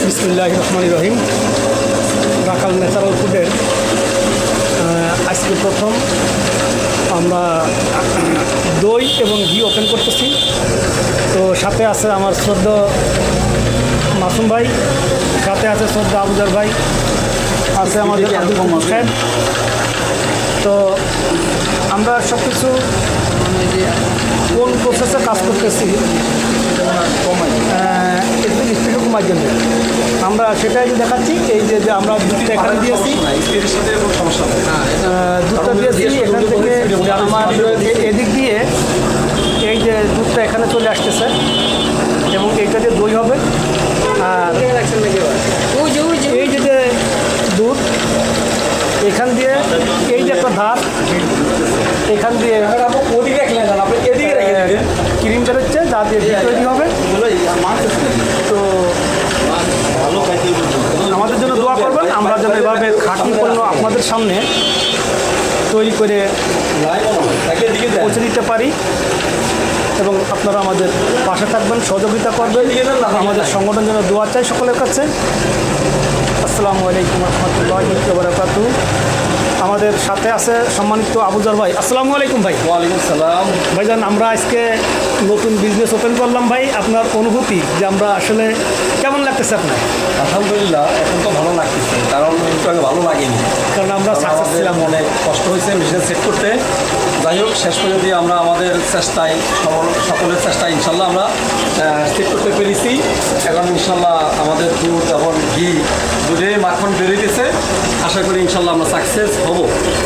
বিসমিল্লাহির রহমানির রহিম। রাখাল ন্যাচারাল ফুডের আজকে প্রথম আমরা দই এবং ঘি ওপেন করতেছি। তো সাথে আছে আমার শ্রদ্ধা মাসুম ভাই, সাথে আছে শ্রদ্ধা আবুজার ভাই, আছে আমাদের আব্দুল সাহেব। তো আমরা সব কিছু কোন প্রসেসে কাজ করতেছি স্পিডে কমার জন্য আমরা সেটাই দেখাচ্ছি। এই যে আমরা দুধটা এখানে দিয়েছি, দুধটা দিয়েছি এখান থেকে আমার এদিক দিয়ে এই যে দুধটা এখানে চলে আসতেছে এবং এইটা দিয়ে দই হবে। আর এই যে দুধ এখান দিয়ে এই যে একটা ধার এখান দিয়ে ক্রিম বেরোচ্ছে যা দিয়ে তৈরি হবে। তো আমাদের জন্য দোয়া করবেন, আমরা যেন এভাবে খাঁটি পণ্য আপনাদের সামনে তৈরি করে পৌঁছে দিতে পারি এবং আপনারা আমাদের পাশে থাকবেন, সহযোগিতা করবেন। আমাদের সংগঠন যেন দোয়া চাই সকলের কাছে। আসসালামু আলাইকুম রহমতুল্লাহি ওয়া বারাকাতুহু। আমাদের সাথে আছে সম্মানিত আবুজার ভাই। আসসালামু আলাইকুম ভাই। ওয়ালাইকুম সালাম ভাইজান, আমরা আজকে নতুন বিজনেস ওপেন করলাম ভাই, আপনার অনুভূতি যে আমরা আসলে কেমন লাগতেছে আপনার? আলহামদুলিল্লাহ, এখন তো ভালো লাগতেছে, কারণ একটু আগে ভালো লাগেনি, কারণ আমরা সাকসেস ছিলাম। অনেক কষ্ট হয়েছে মেশিন সেট করতে। যাই হোক, শেষ পর্যন্ত আমরা আমাদের চেষ্টায় সকলের চেষ্টায় ইনশাল্লাহ আমরা সেট করতে পেরেছি। এখন ইনশাল্লাহ আমাদের দুধ এবং ঘি দুধে মাখন বেরিয়েছে। আশা করি ইনশাল্লাহ আমরা সাকসেস হব,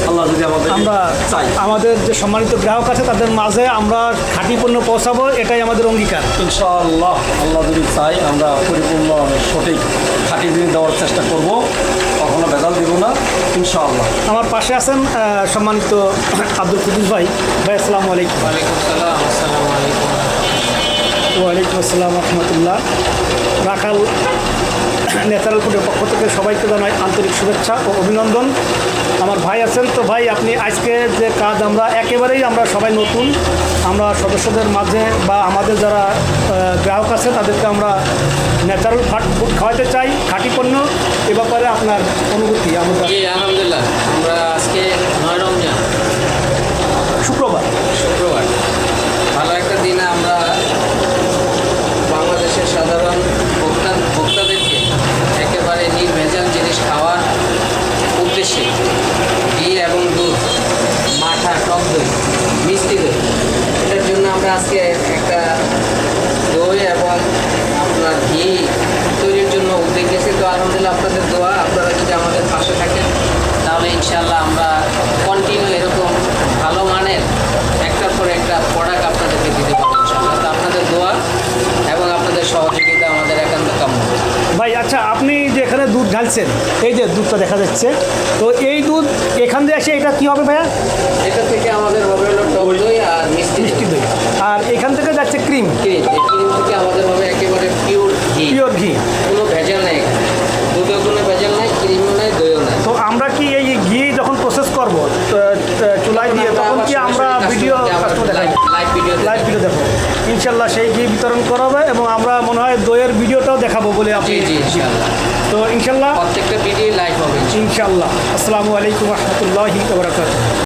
আল্লাহ যদি আমরা চাই। আমাদের যে সম্মানিত গ্রাহক আছে তাদের মাঝে আমরা খাঁটি পণ্য পৌঁছাবো, এটাই আমাদের অঙ্গীকার। ইনশাআল্লাহ আল্লাহ যদি চাই আমরা পরিপূর্ণ সঠিক খাঁটি জিনিস দেওয়ার চেষ্টা করব, কখনো ভেজাল দিব না ইনশাআল্লাহ। আমার পাশে আছেন সম্মানিত আব্দুল কুদ্দুস ভাই। ভাই আসসালামু আলাইকুম। ওয়ালাইকুম আসসালাম রহমতুল্লাহ। রাখাল ন্যাচারাল ফুডের পক্ষ থেকে সবাইকে জানাই আন্তরিক শুভেচ্ছা ও অভিনন্দন। আমার ভাই আছেন, তো ভাই আপনি আজকে যে কাজ আমরা একেবারেই আমরা সবাই নতুন, আমরা সদস্যদের মাঝে বা আমাদের যারা গ্রাহক আছে তাদেরকে আমরা ন্যাচারাল ফুড খাওয়াতে চাই, খাঁটি পণ্য। এ ব্যাপারে আপনার অনুভূতি? আমরা আলহামদুলিল্লাহ, আমরা আজকে 9 রমজান শুক্রবার ভালো একটা দিনে আমরা বাংলাদেশের সাধারণ ভোক্তাদেরকে একেবারে নির্ভেজাল জিনিস খাওয়ার উদ্দেশ্যে ঘি এবং দুধ, মাঠা, টক দই, মিষ্টি দই, এটার জন্য আমরা আজকে একটা দই এবং আপনার ঘি তৈরির জন্য উদ্যোগ নিয়েছি। তো আলহামদুলিল্লাহ, আপনাদের দোয়া, আপনারা যদি আমাদের পাশে থাকেন তাহলে ইনশাআল্লাহ আমরা কন্টিনিউ এরকম ভালো মানের একটার পর একটা প্রোডাক্ট আপনাদেরকে দিতে পারবো ইনশাআল্লাহ। তো আপনাদের দোয়া এবং আপনাদের সহযোগিতা আমাদের একান্ত কাম্য। ভাই আচ্ছা, আপনি যে এখানে দুধ ঢালছেন, এই যে দুধটা দেখা যাচ্ছে, তো এই দুধ এখান দিয়ে আসে এটা কী হবে ভাইয়া? এটা থেকে আমাদের হবে হলো টক দই আর মিষ্টি দই, আর এখান থেকে যাচ্ছে ক্রিম। এই ক্রিম থেকে আমাদের হবে একেবারে পিওর ঘি, কোনো ভেজাল নেই, দুধেও কোনো ভেজাল নেই, ক্রিমও নেই, দইও নেই। তো আমরা কি এই ঘি যখন প্রসেস করব চুলায় দিয়ে, তখন কি আমরা ভিডিও লাইভ ভিডিও দেখো ইনশাল্লাহ, সেই ঘি বিতরণ করা হবে এবং আমরা মনে হয় দইয়ের ভিডিওটাও দেখাবো বলে আপনি। তো ইনশাল্লাহ প্রত্যেকটা ভিডিও লাইভ হবে ইনশাল্লাহ। আসসালামু আলাইকুম রহমতুল্লাহি ওয়া বারাকাতুহু।